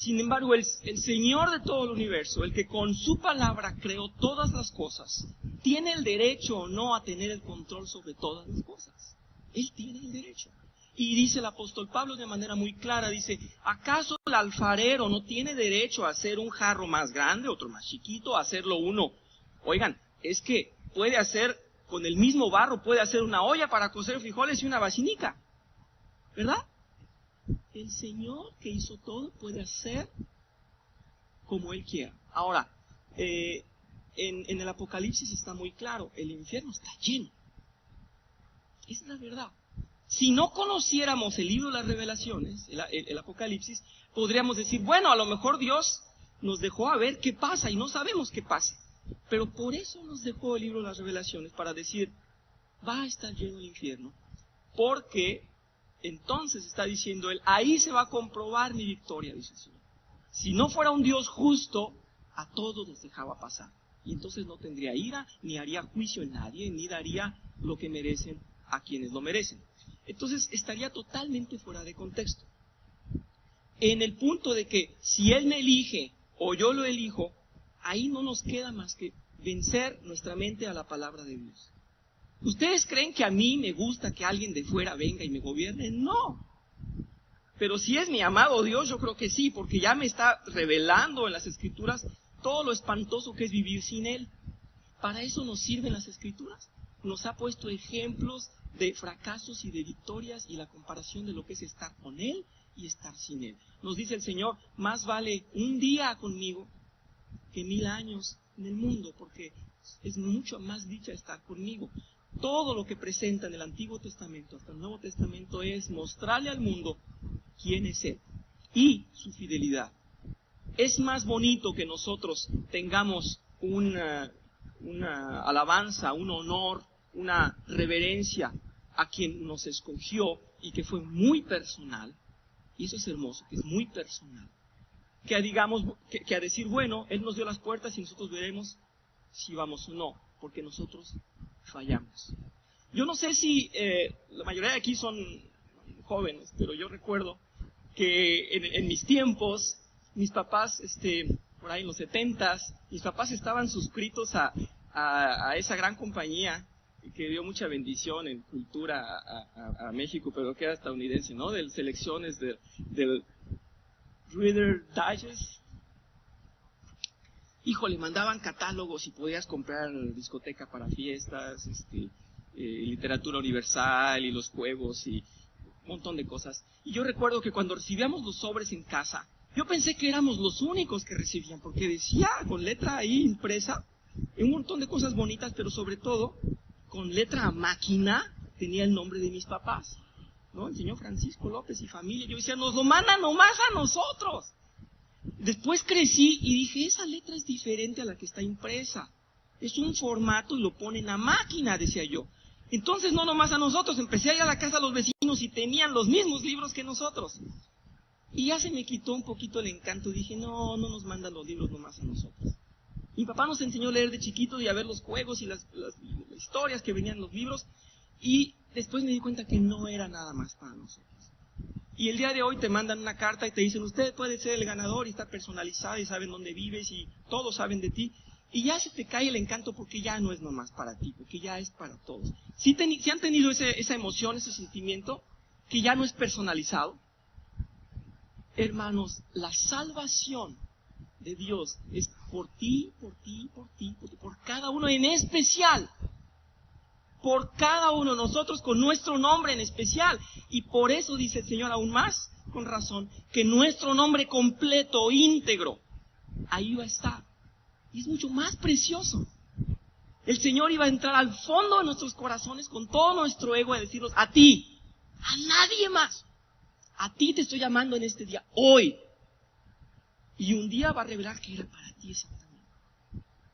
Sin embargo, el Señor de todo el universo, el que con su palabra creó todas las cosas, tiene el derecho o no a tener el control sobre todas las cosas. Él tiene el derecho. Y dice el apóstol Pablo de manera muy clara, dice, ¿acaso el alfarero no tiene derecho a hacer un jarro más grande, otro más chiquito, a hacerlo uno? Oigan, es que puede hacer, con el mismo barro, puede hacer una olla para cocer frijoles y una vacinica, ¿verdad? El Señor que hizo todo puede hacer como Él quiera. Ahora, en el Apocalipsis está muy claro, el infierno está lleno. Esa es la verdad. Si no conociéramos el libro de las Revelaciones, el Apocalipsis, podríamos decir, bueno, a lo mejor Dios nos dejó a ver qué pasa y no sabemos qué pasa. Pero por eso nos dejó el libro de las Revelaciones, para decir, va a estar lleno el infierno, porque entonces está diciendo Él, ahí se va a comprobar mi victoria, dice el Señor. Si no fuera un Dios justo, a todos los dejaba pasar. Y entonces no tendría ira, ni haría juicio en nadie, ni daría lo que merecen a quienes lo merecen. Entonces estaría totalmente fuera de contexto. En el punto de que si Él me elige o yo lo elijo, ahí no nos queda más que vencer nuestra mente a la palabra de Dios. ¿Ustedes creen que a mí me gusta que alguien de fuera venga y me gobierne? No. Pero si es mi amado Dios, yo creo que sí, porque ya me está revelando en las Escrituras todo lo espantoso que es vivir sin Él. Para eso nos sirven las Escrituras. Nos ha puesto ejemplos de fracasos y de victorias y la comparación de lo que es estar con Él y estar sin Él. Nos dice el Señor, más vale un día conmigo que 1000 años en el mundo, porque es mucho más dicha estar conmigo. Todo lo que presenta en el Antiguo Testamento hasta el Nuevo Testamento es mostrarle al mundo quién es Él y su fidelidad. Es más bonito que nosotros tengamos una alabanza, un honor, una reverencia a quien nos escogió y que fue muy personal, y eso es hermoso, que es muy personal, que a decir, bueno, Él nos dio las puertas y nosotros veremos si vamos o no, porque nosotros fallamos. Yo no sé si la mayoría de aquí son jóvenes, pero yo recuerdo que en mis tiempos, mis papás, por ahí en los 70s, mis papás estaban suscritos a esa gran compañía que dio mucha bendición en cultura a México, pero que era estadounidense, ¿no? De selecciones del Reader Digest. Híjole, mandaban catálogos y podías comprar discoteca para fiestas, literatura universal y los juegos y un montón de cosas. Y yo recuerdo que cuando recibíamos los sobres en casa, yo pensé que éramos los únicos que recibían, porque decía con letra ahí impresa, un montón de cosas bonitas, pero sobre todo, con letra a máquina, tenía el nombre de mis papás, ¿no? El señor Francisco López y familia. Yo decía, nos lo mandan nomás a nosotros. Después crecí y dije, esa letra es diferente a la que está impresa. Es un formato y lo ponen a máquina, decía yo. Entonces no nomás a nosotros, empecé a ir a la casa de los vecinos y tenían los mismos libros que nosotros. Y ya se me quitó un poquito el encanto, dije, no nos mandan los libros nomás a nosotros. Mi papá nos enseñó a leer de chiquitos y a ver los juegos y las historias que venían en los libros, y después me di cuenta que no era nada más para nosotros. Y el día de hoy te mandan una carta y te dicen, usted puede ser el ganador y está personalizado y saben dónde vives y todos saben de ti. Y ya se te cae el encanto porque ya no es nomás para ti, porque ya es para todos. Si han tenido esa emoción, ese sentimiento, que ya no es personalizado. Hermanos, la salvación de Dios es por ti, por cada uno en especial. Por cada uno, nosotros con nuestro nombre en especial. Y por eso dice el Señor aún más, con razón, que nuestro nombre completo, íntegro, ahí va a estar. Y es mucho más precioso. El Señor iba a entrar al fondo de nuestros corazones con todo nuestro ego a decirnos, a ti, a nadie más. A ti te estoy llamando en este día, hoy. Y un día va a revelar que era para ti exactamente.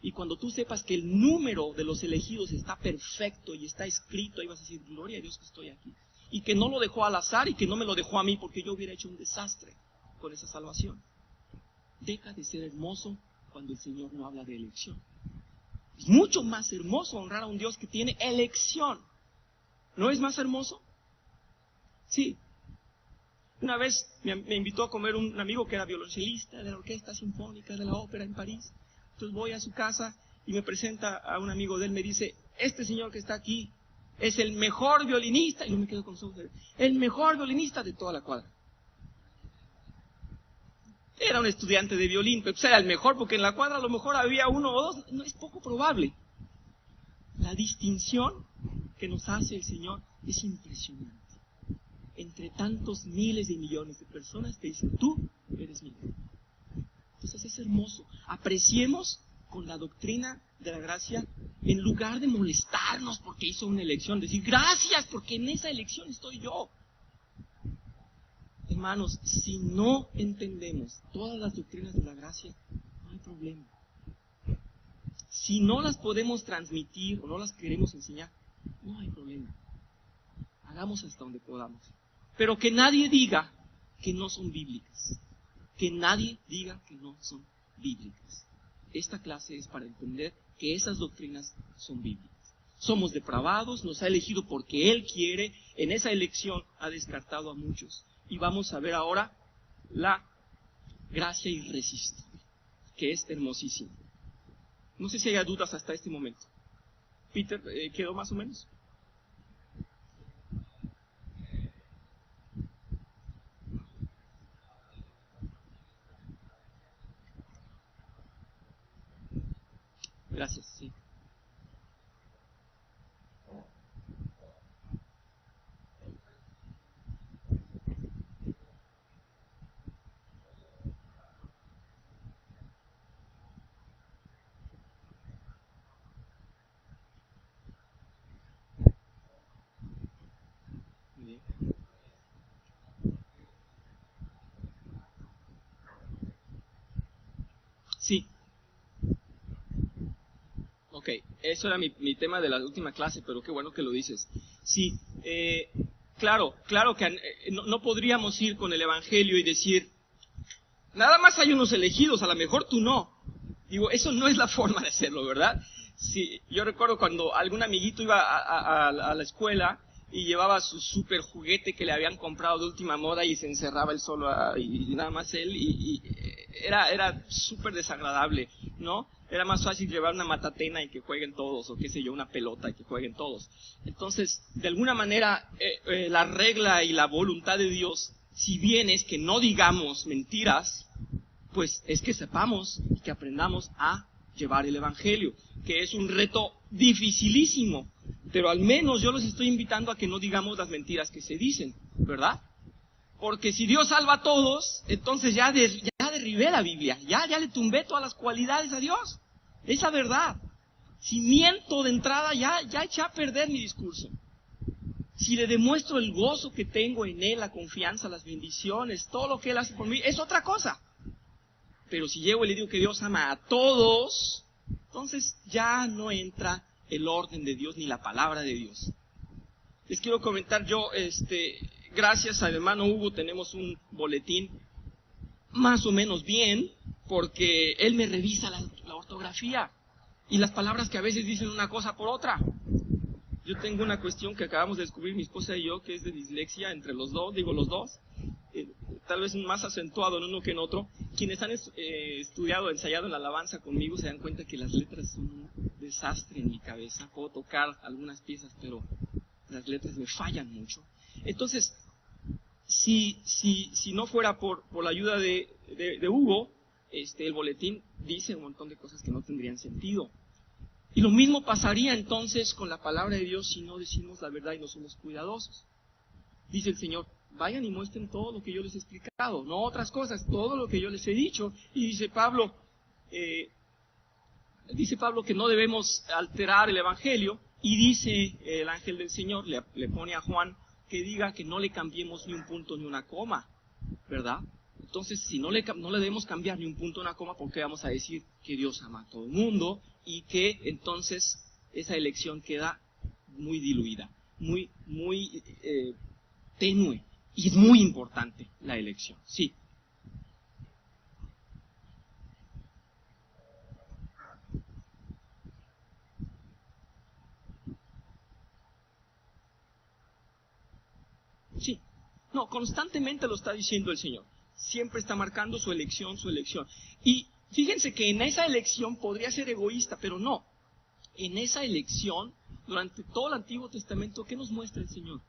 Y cuando tú sepas que el número de los elegidos está perfecto y está escrito, ahí vas a decir, gloria a Dios que estoy aquí. Y que no lo dejó al azar y que no me lo dejó a mí porque yo hubiera hecho un desastre con esa salvación. Deja de ser hermoso cuando el Señor no habla de elección. Es mucho más hermoso honrar a un Dios que tiene elección. ¿No es más hermoso? Sí. Una vez me invitó a comer un amigo que era violoncelista de la Orquesta Sinfónica de la Ópera en París. Entonces voy a su casa y me presenta a un amigo de él, me dice, este señor que está aquí es el mejor violinista, y yo me quedo con su el mejor violinista de toda la cuadra. Era un estudiante de violín, pero pues era el mejor, porque en la cuadra a lo mejor había uno o dos, no es poco probable. La distinción que nos hace el Señor es impresionante. Entre tantos miles de millones de personas te dicen, tú eres mi hijo. Entonces es hermoso. Apreciemos con la doctrina de la gracia, en lugar de molestarnos porque hizo una elección, decir gracias porque en esa elección estoy yo. Hermanos, si no entendemos todas las doctrinas de la gracia, no hay problema. Si no las podemos transmitir o no las queremos enseñar, no hay problema. Hagamos hasta donde podamos. Pero que nadie diga que no son bíblicas. Que nadie diga que no son bíblicas. Esta clase es para entender que esas doctrinas son bíblicas. Somos depravados, nos ha elegido porque Él quiere, en esa elección ha descartado a muchos. Y vamos a ver ahora la gracia irresistible, que es hermosísima. No sé si haya dudas hasta este momento. Peter, ¿quedó más o menos? Gracias, sí. Muy bien. Sí. Ok, eso era mi tema de la última clase, pero qué bueno que lo dices. Sí, claro que no podríamos ir con el Evangelio y decir, nada más hay unos elegidos, a lo mejor tú no. Digo, eso no es la forma de hacerlo, ¿verdad? Sí, yo recuerdo cuando algún amiguito iba a la escuela y llevaba su super juguete que le habían comprado de última moda y se encerraba él solo y nada más él y era súper desagradable, ¿no? Era más fácil llevar una matatena y que jueguen todos, o qué sé yo, una pelota y que jueguen todos. Entonces, de alguna manera, la regla y la voluntad de Dios, si bien es que no digamos mentiras, pues es que sepamos y que aprendamos a llevar el Evangelio, que es un reto dificilísimo, pero al menos yo los estoy invitando a que no digamos las mentiras que se dicen, ¿verdad? Porque si Dios salva a todos, entonces ya derribé la Biblia, ya le tumbé todas las cualidades a Dios. Esa verdad. Si miento de entrada, ya eché a perder mi discurso. Si le demuestro el gozo que tengo en Él, la confianza, las bendiciones, todo lo que Él hace por mí, es otra cosa. Pero si llego y le digo que Dios ama a todos, entonces ya no entra el orden de Dios ni la palabra de Dios. Les quiero comentar yo, gracias al hermano Hugo tenemos un boletín más o menos bien, porque él me revisa la ortografía y las palabras que a veces dicen una cosa por otra. Yo tengo una cuestión que acabamos de descubrir mi esposa y yo, que es de dislexia entre los dos, tal vez más acentuado en uno que en otro. Quienes han estudiado, ensayado en la alabanza conmigo se dan cuenta que las letras son un desastre en mi cabeza. Puedo tocar algunas piezas, pero las letras me fallan mucho. Entonces, si no fuera por la ayuda de Hugo, el boletín dice un montón de cosas que no tendrían sentido. Y lo mismo pasaría entonces con la palabra de Dios si no decimos la verdad y no somos cuidadosos. Dice el Señor, vayan y muestren todo lo que yo les he explicado, no otras cosas, todo lo que yo les he dicho. Y dice Pablo que no debemos alterar el Evangelio, y dice el ángel del Señor, le pone a Juan que diga que no le cambiemos ni un punto ni una coma, ¿verdad? Entonces, si no le debemos cambiar ni un punto ni una coma, ¿por qué vamos a decir que Dios ama a todo el mundo? Y que entonces esa elección queda muy diluida, muy tenue. Y es muy importante la elección, sí. Sí, No, constantemente lo está diciendo el Señor. Siempre está marcando su elección, su elección. Y fíjense que en esa elección podría ser egoísta, pero no. En esa elección, durante todo el Antiguo Testamento, ¿qué nos muestra el Señor?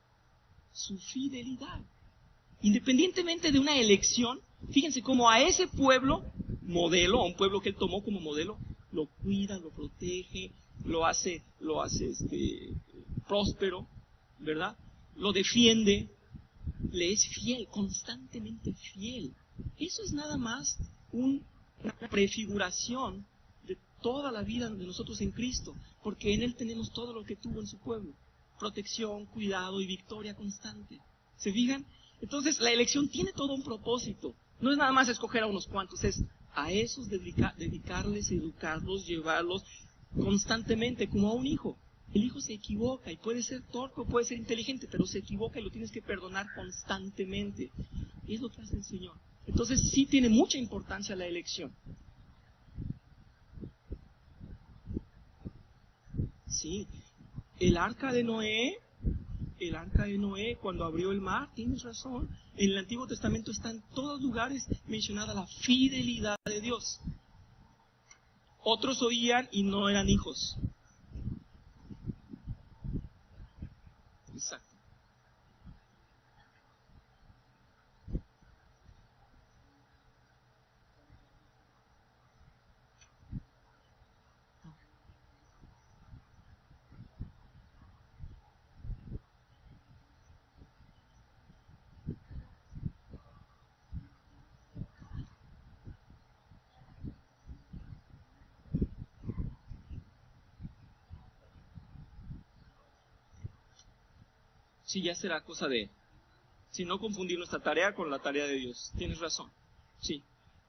Su fidelidad. Independientemente de una elección, fíjense cómo a ese pueblo modelo, a un pueblo que Él tomó como modelo, lo cuida, lo protege, lo hace próspero, ¿verdad? Lo defiende, le es fiel, constantemente fiel. Eso es nada más una prefiguración de toda la vida de nosotros en Cristo, porque en Él tenemos todo lo que tuvo en su pueblo: protección, cuidado y victoria constante. ¿Se fijan? Entonces la elección tiene todo un propósito. No es nada más escoger a unos cuantos, es a esos dedicarles, educarlos, llevarlos constantemente, como a un hijo. El hijo se equivoca y puede ser torpe, puede ser inteligente, pero se equivoca y lo tienes que perdonar constantemente. Y es lo que hace el Señor. Entonces sí tiene mucha importancia la elección. Sí, el arca de Noé, cuando abrió el mar, tienes razón, en el Antiguo Testamento está en todos lugares mencionada la fidelidad de Dios. Otros oían y no eran hijos. Exacto. Sí, ya será cosa de, si no confundir nuestra tarea con la tarea de Dios. Tienes razón. Sí.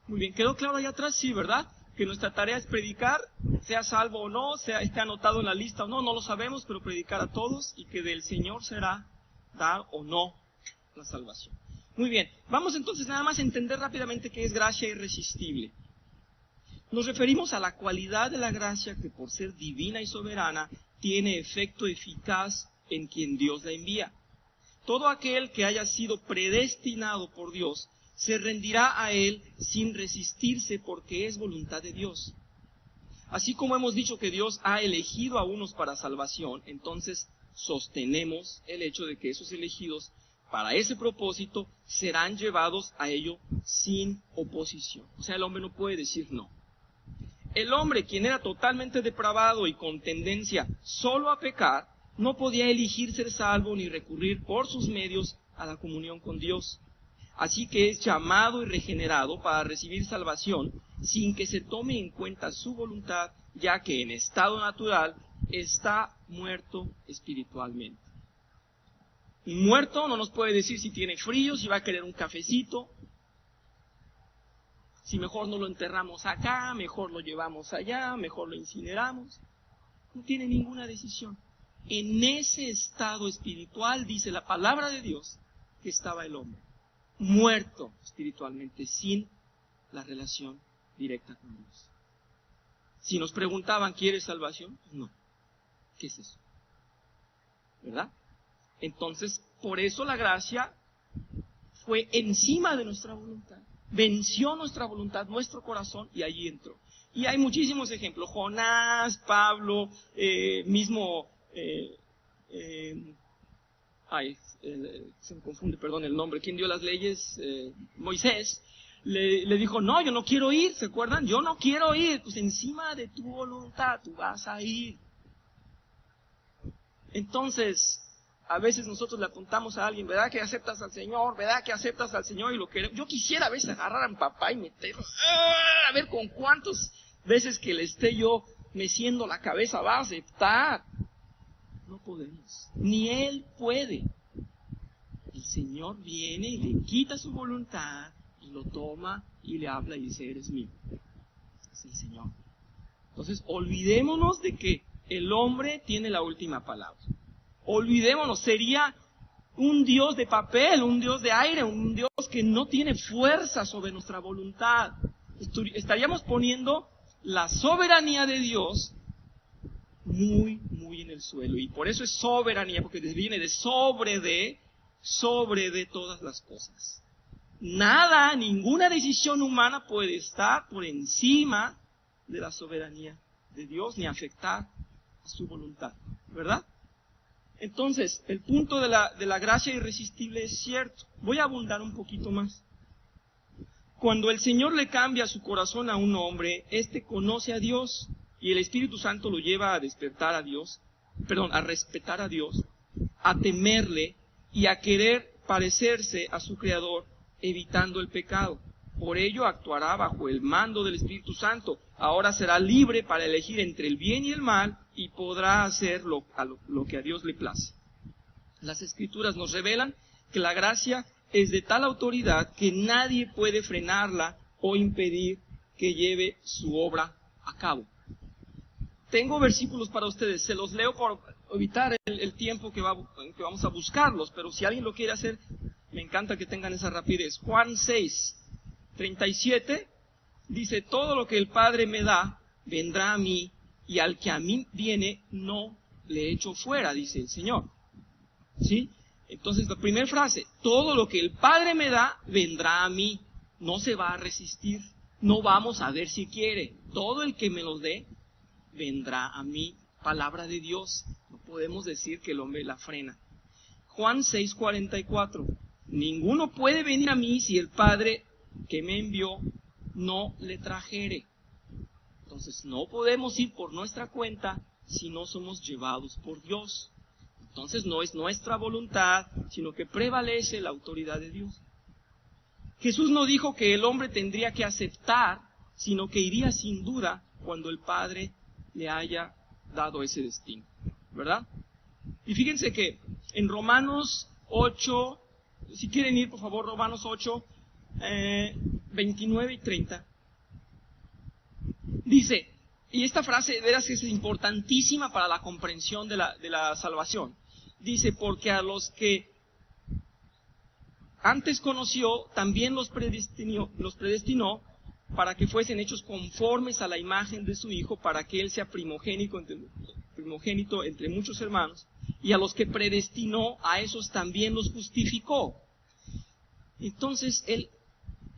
Muy bien. ¿Quedó claro allá atrás? Sí, ¿verdad? Que nuestra tarea es predicar, sea salvo o no, esté anotado en la lista o no, no lo sabemos, pero predicar a todos, y que del Señor será dar o no la salvación. Muy bien. Vamos entonces nada más a entender rápidamente qué es gracia irresistible. Nos referimos a la cualidad de la gracia que, por ser divina y soberana, tiene efecto eficaz en quien Dios la envía. Todo aquel que haya sido predestinado por Dios se rendirá a Él sin resistirse, porque es voluntad de Dios. Así como hemos dicho que Dios ha elegido a unos para salvación, entonces sostenemos el hecho de que esos elegidos para ese propósito serán llevados a ello sin oposición. O sea, el hombre no puede decir no. El hombre, quien era totalmente depravado y con tendencia solo a pecar, no podía elegir ser salvo ni recurrir por sus medios a la comunión con Dios. Así que es llamado y regenerado para recibir salvación sin que se tome en cuenta su voluntad, ya que en estado natural está muerto espiritualmente. Un muerto no nos puede decir si tiene frío, si va a querer un cafecito, si mejor no lo enterramos acá, mejor lo llevamos allá, mejor lo incineramos. No tiene ninguna decisión. En ese estado espiritual, dice la palabra de Dios, que estaba el hombre, muerto espiritualmente, sin la relación directa con Dios. Si nos preguntaban, ¿quieres salvación? No. ¿Qué es eso? ¿Verdad? Entonces, por eso la gracia fue encima de nuestra voluntad. Venció nuestra voluntad, nuestro corazón, y allí entró. Y hay muchísimos ejemplos. Jonás, Pablo, mismo... se me confunde, perdón, el nombre. ¿Quién dio las leyes? Moisés. Le dijo, no, yo no quiero ir, ¿se acuerdan? Yo no quiero ir. Pues encima de tu voluntad, tú vas a ir. Entonces, a veces nosotros le apuntamos a alguien, ¿verdad que aceptas al Señor? ¿Verdad que aceptas al Señor? Y lo queremos. Yo quisiera a veces agarrar a mi papá y meterlo, a ver con cuántas veces que le esté yo meciendo la cabeza va a aceptar. No podemos, ni Él puede. El Señor viene y le quita su voluntad, y lo toma y le habla y dice, eres mío. Es el Señor. Entonces, olvidémonos de que el hombre tiene la última palabra. Olvidémonos, sería un Dios de papel, un Dios de aire, un Dios que no tiene fuerza sobre nuestra voluntad. Estaríamos poniendo la soberanía de Dios muy, muy en el suelo. Y por eso es soberanía, porque viene de sobre de sobre de todas las cosas. Nada, ninguna decisión humana puede estar por encima de la soberanía de Dios ni afectar a su voluntad, ¿verdad? Entonces, el punto de la gracia irresistible es cierto. Voy a abundar un poquito más. Cuando el Señor le cambia su corazón a un hombre, éste conoce a Dios y el Espíritu Santo lo lleva a despertar a Dios, a respetar a Dios, a temerle y a querer parecerse a su Creador, evitando el pecado. Por ello actuará bajo el mando del Espíritu Santo. Ahora será libre para elegir entre el bien y el mal y podrá hacer lo que a Dios le place. Las Escrituras nos revelan que la gracia es de tal autoridad que nadie puede frenarla o impedir que lleve su obra a cabo. Tengo versículos para ustedes, se los leo por evitar el tiempo que vamos a buscarlos, pero si alguien lo quiere hacer, me encanta que tengan esa rapidez. Juan 6:37 dice, todo lo que el Padre me da, vendrá a mí, y al que a mí viene, no le echo fuera, dice el Señor. ¿Sí? Entonces, la primera frase, todo lo que el Padre me da, vendrá a mí. No se va a resistir. No vamos a ver si quiere. Todo el que me los dé, vendrá a mí. Palabra de Dios. No podemos decir que el hombre la frena. Juan 6:44. Ninguno puede venir a mí si el Padre que me envió no le trajere. Entonces, no podemos ir por nuestra cuenta si no somos llevados por Dios. Entonces, no es nuestra voluntad, sino que prevalece la autoridad de Dios. Jesús no dijo que el hombre tendría que aceptar, sino que iría sin duda cuando el Padre le haya dado ese destino, ¿verdad? Y fíjense que en Romanos 8, si quieren ir por favor, Romanos 8, 29 y 30, dice, y esta frase, verás que es importantísima para la comprensión de la salvación. Dice, porque a los que antes conoció, también los predestinó para que fuesen hechos conformes a la imagen de su Hijo, para que Él sea primogénito entre muchos hermanos. Y a los que predestinó, a esos también los justificó. Entonces, Él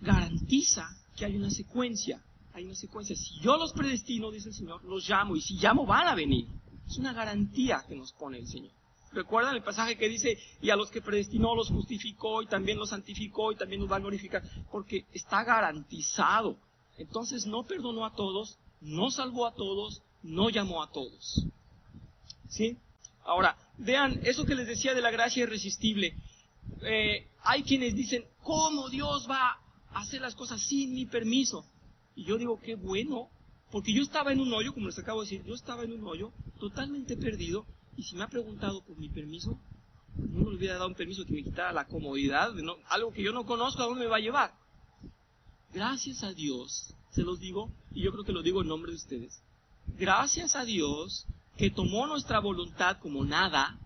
garantiza que hay una secuencia. Hay una secuencia. Si yo los predestino, dice el Señor, los llamo. Y si llamo, van a venir. Es una garantía que nos pone el Señor. ¿Recuerdan el pasaje que dice, y a los que predestinó los justificó, y también los santificó, y también los va a glorificar? Porque está garantizado. Entonces no perdonó a todos, no salvó a todos, no llamó a todos. ¿Sí? Ahora, vean, eso que les decía de la gracia irresistible. Hay quienes dicen, ¿cómo Dios va a hacer las cosas sin mi permiso? Y yo digo, qué bueno, porque yo estaba en un hoyo, como les acabo de decir, yo estaba en un hoyo totalmente perdido, y si me ha preguntado por mi permiso, no le hubiera dado un permiso que me quitara la comodidad, algo que yo no conozco, ¿a dónde me va a llevar? Gracias a Dios, se los digo, y yo creo que lo digo en nombre de ustedes, gracias a Dios que tomó nuestra voluntad como nada,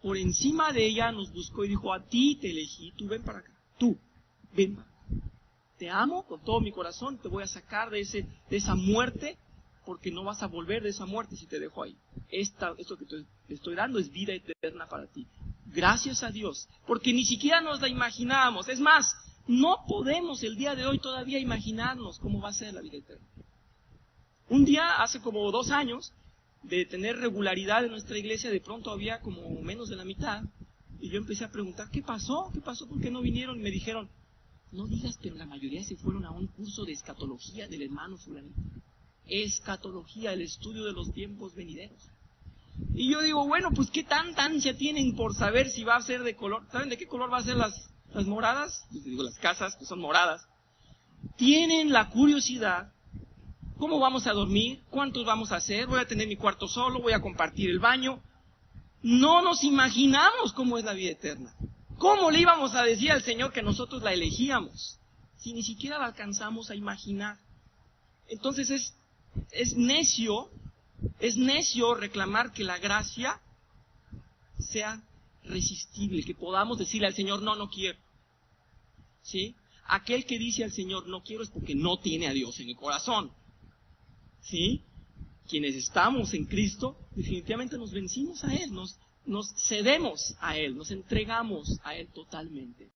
por encima de ella nos buscó y dijo, a ti te elegí, tú ven para acá, tú, ven para acá. Te amo con todo mi corazón, te voy a sacar de esa muerte, porque no vas a volver de esa muerte si te dejo ahí. Esto que te estoy dando es vida eterna para ti. Gracias a Dios, porque ni siquiera nos la imaginábamos. Es más, no podemos el día de hoy todavía imaginarnos cómo va a ser la vida eterna. Un día, hace como 2 años, de tener regularidad en nuestra iglesia, de pronto había como menos de la mitad, y yo empecé a preguntar, ¿qué pasó? ¿Qué pasó? ¿Por qué no vinieron? Y me dijeron, no digas, pero la mayoría se fueron a un curso de escatología del hermano fulanito. Escatología, el estudio de los tiempos venideros. Y yo digo, bueno, pues ¿qué tanta ansia tienen por saber si va a ser de color? ¿Saben de qué color va a ser las moradas? Pues digo, las casas que son moradas. Tienen la curiosidad. ¿Cómo vamos a dormir? ¿Cuántos vamos a hacer? ¿Voy a tener mi cuarto solo? ¿Voy a compartir el baño? No nos imaginamos cómo es la vida eterna. ¿Cómo le íbamos a decir al Señor que nosotros la elegíamos? Si ni siquiera la alcanzamos a imaginar. Entonces es necio reclamar que la gracia sea resistible, que podamos decirle al Señor, no quiero. ¿Sí? Aquel que dice al Señor, no quiero, es porque no tiene a Dios en el corazón. ¿Sí? Quienes estamos en Cristo, definitivamente nos vencimos a Él, nos nos cedemos a Él, nos entregamos a Él totalmente.